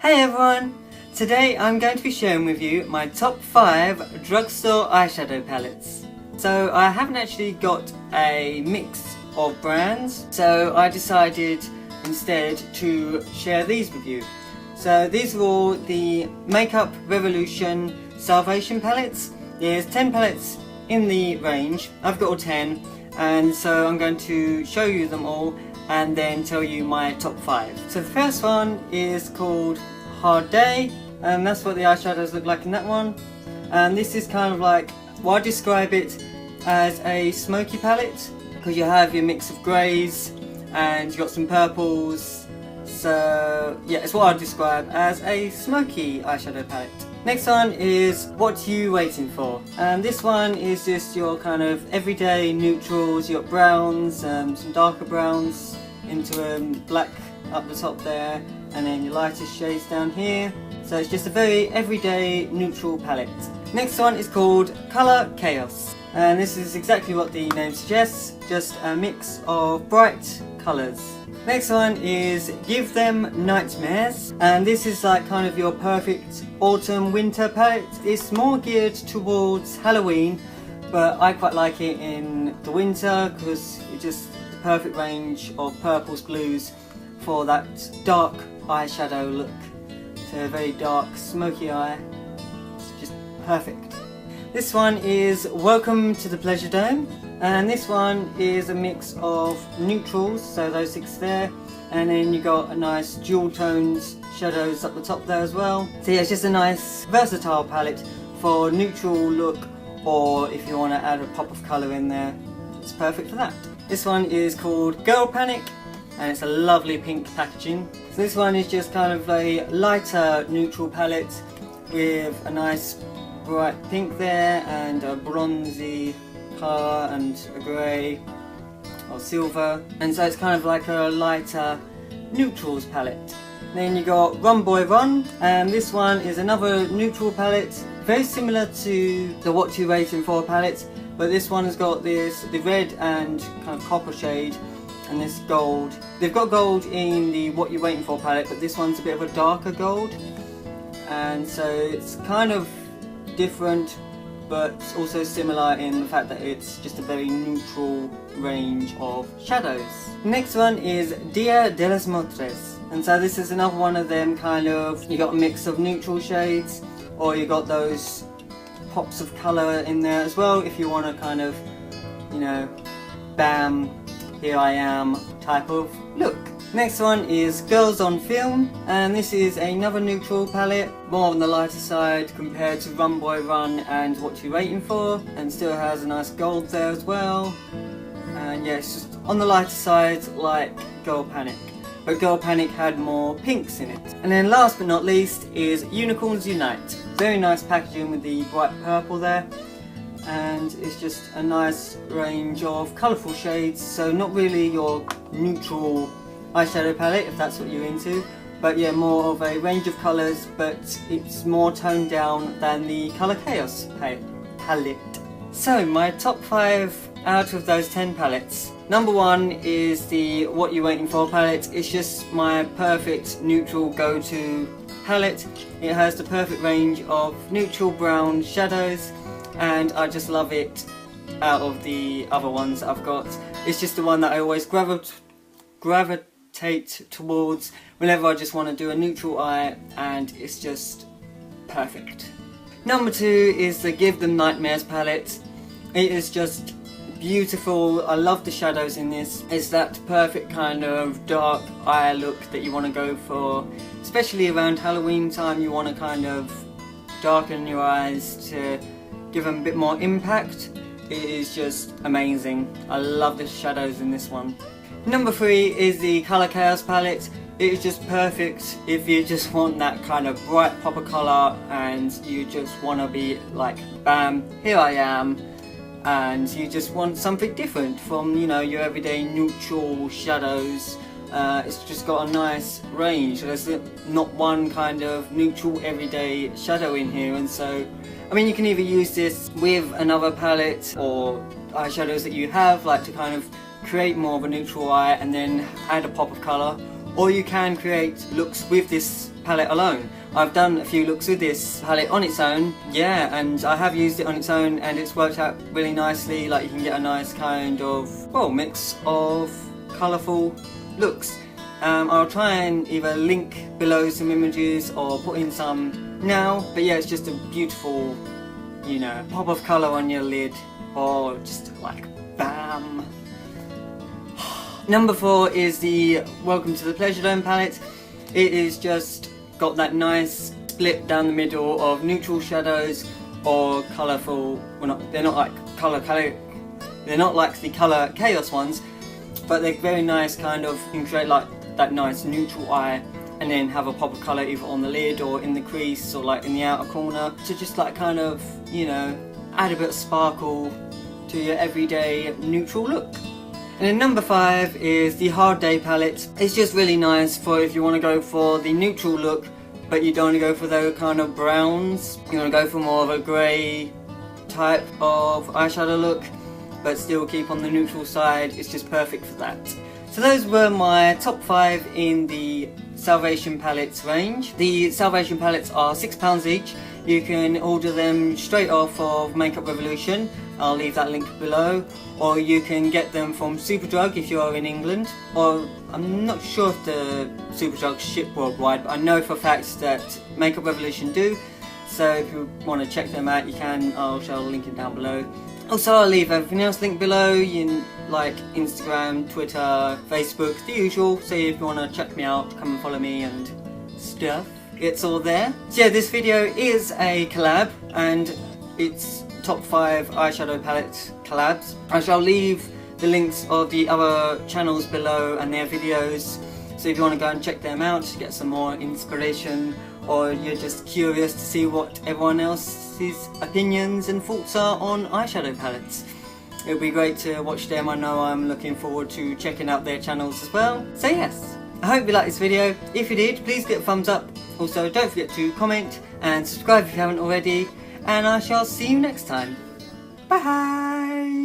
Hey everyone! Today I'm going to be sharing with you my top 5 drugstore eyeshadow palettes. So I haven't actually got a mix of brands, so I decided instead to share these with you. So these are all the Makeup Revolution Salvation palettes. There's 10 palettes in the range. I've got all 10, and so I'm going to show you them all and then tell you my top 5. So the first one is called Hard Day, and that's what the eyeshadows look like in that one. And this is kind of like, well, I describe it as a smoky palette because you have your mix of greys and you've got some purples. So yeah, it's what I describe as a smoky eyeshadow palette. Next one is What You Waiting For, and this one is just your kind of everyday neutrals. You got browns, some darker browns into black up the top there, and then your lightest shades down here. So it's just a very everyday neutral palette. Next one is called Colour Chaos, and this is exactly what the name suggests, just a mix of bright colours. Next one is Give Them Nightmares, and this is like kind of your perfect autumn winter palette. It's more geared towards Halloween, but I quite like it in the winter because it's just the perfect range of purples, blues for that dark eyeshadow look. So a very dark smoky eye, it's just perfect. This one is Welcome to the Pleasure Dome, and this one is a mix of neutrals, so those 6 there, and then you got a nice dual tones shadows up the top there as well. So yeah, it's just a nice versatile palette for neutral look, or if you want to add a pop of colour in there, it's perfect for that. This one is called Girl Panic, and it's a lovely pink packaging. So this one is just kind of a lighter neutral palette with a nice bright pink there and a bronzy colour and a grey or silver, and so it's kind of like a lighter neutrals palette. Then you got Run Boy Run, and this one is another neutral palette, very similar to the What You Waiting For palette, but this one has got the red and kind of copper shade and this gold. They've got gold in the What You Waiting For palette, but this one's a bit of a darker gold, and so it's kind of different but also similar in the fact that it's just a very neutral range of shadows. Next one is Dia de las Motres, and so this is another one of them kind of, you got a mix of neutral shades, or you got those pops of colour in there as well if you want to kind of, you know, bam, here I am type of look. Next one is Girls on Film, and this is another neutral palette, more on the lighter side compared to Run Boy Run and What You Waiting For, and still has a nice gold there as well. And yeah, it's just on the lighter side like Girl Panic, but Girl Panic had more pinks in it. And then last but not least is Unicorns Unite. Very nice packaging with the bright purple there, and it's just a nice range of colourful shades, so not really your neutral eyeshadow palette if that's what you're into, but yeah, more of a range of colours, but it's more toned down than the Colour Chaos palette. So my top 5 out of those 10 palettes. Number 1 is the What You Waiting For palette. It's just my perfect neutral go-to palette. It has the perfect range of neutral brown shadows, and I just love it out of the other ones that I've got. It's just the one that I always gravitate towards whenever I just want to do a neutral eye, and it's just perfect. Number 2 is the Give Them Nightmares palette. It is just beautiful. I love the shadows in this. It's that perfect kind of dark eye look that you want to go for, especially around Halloween time. You want to kind of darken your eyes to give them a bit more impact. It is just amazing. I love the shadows in this one. Number 3 is the Colour Chaos palette. It is just perfect if you just want that kind of bright pop of colour and you just want to be like, bam, here I am, and you just want something different from, you know, your everyday neutral shadows. It's just got a nice range. There's not one kind of neutral everyday shadow in here, and so I mean, you can either use this with another palette or eyeshadows that you have, like to kind of create more of a neutral eye and then add a pop of colour, or you can create looks with this palette alone. I've done a few looks with this palette on its own, yeah, and I have used it on its own and it's worked out really nicely. Like, you can get a nice kind of, well, mix of colourful looks. I'll try and either link below some images or put in some now, but yeah, it's just a beautiful, you know, pop of colour on your lid, or just like bam. Number 4 is the Welcome to the Pleasure Dome palette. It is just got that nice split down the middle of neutral shadows or colourful, well, they're not like they're not like the colour chaos ones, but they're very nice, kind of, you can create like that nice neutral eye and then have a pop of colour either on the lid or in the crease or like in the outer corner to just like kind of, you know, add a bit of sparkle to your everyday neutral look. And then number 5 is the Hard Day palette. It's just really nice for if you want to go for the neutral look but you don't want to go for those kind of browns. You want to go for more of a grey type of eyeshadow look but still keep on the neutral side. It's just perfect for that. So those were my top 5 in the Salvation palettes range. The Salvation palettes are £6 each. You can order them straight off of Makeup Revolution. I'll leave that link below. Or you can get them from Superdrug if you are in England. Or I'm not sure if the Superdrug ship worldwide, but I know for a fact that Makeup Revolution do. So if you want to check them out, you can. I shall link it down below. Also, I'll leave everything else linked below, like Instagram, Twitter, Facebook, the usual. So if you want to check me out, come and follow me and stuff. It's all there. So yeah, this video is a collab and it's top 5 eyeshadow palette collabs. I shall leave the links of the other channels below and their videos. So if you want to go and check them out to get some more inspiration, or you're just curious to see what everyone else's opinions and thoughts are on eyeshadow palettes, it would be great to watch them. I know I'm looking forward to checking out their channels as well. So yes, I hope you liked this video. If you did, please get a thumbs up. Also, don't forget to comment and subscribe if you haven't already. And I shall see you next time. Bye!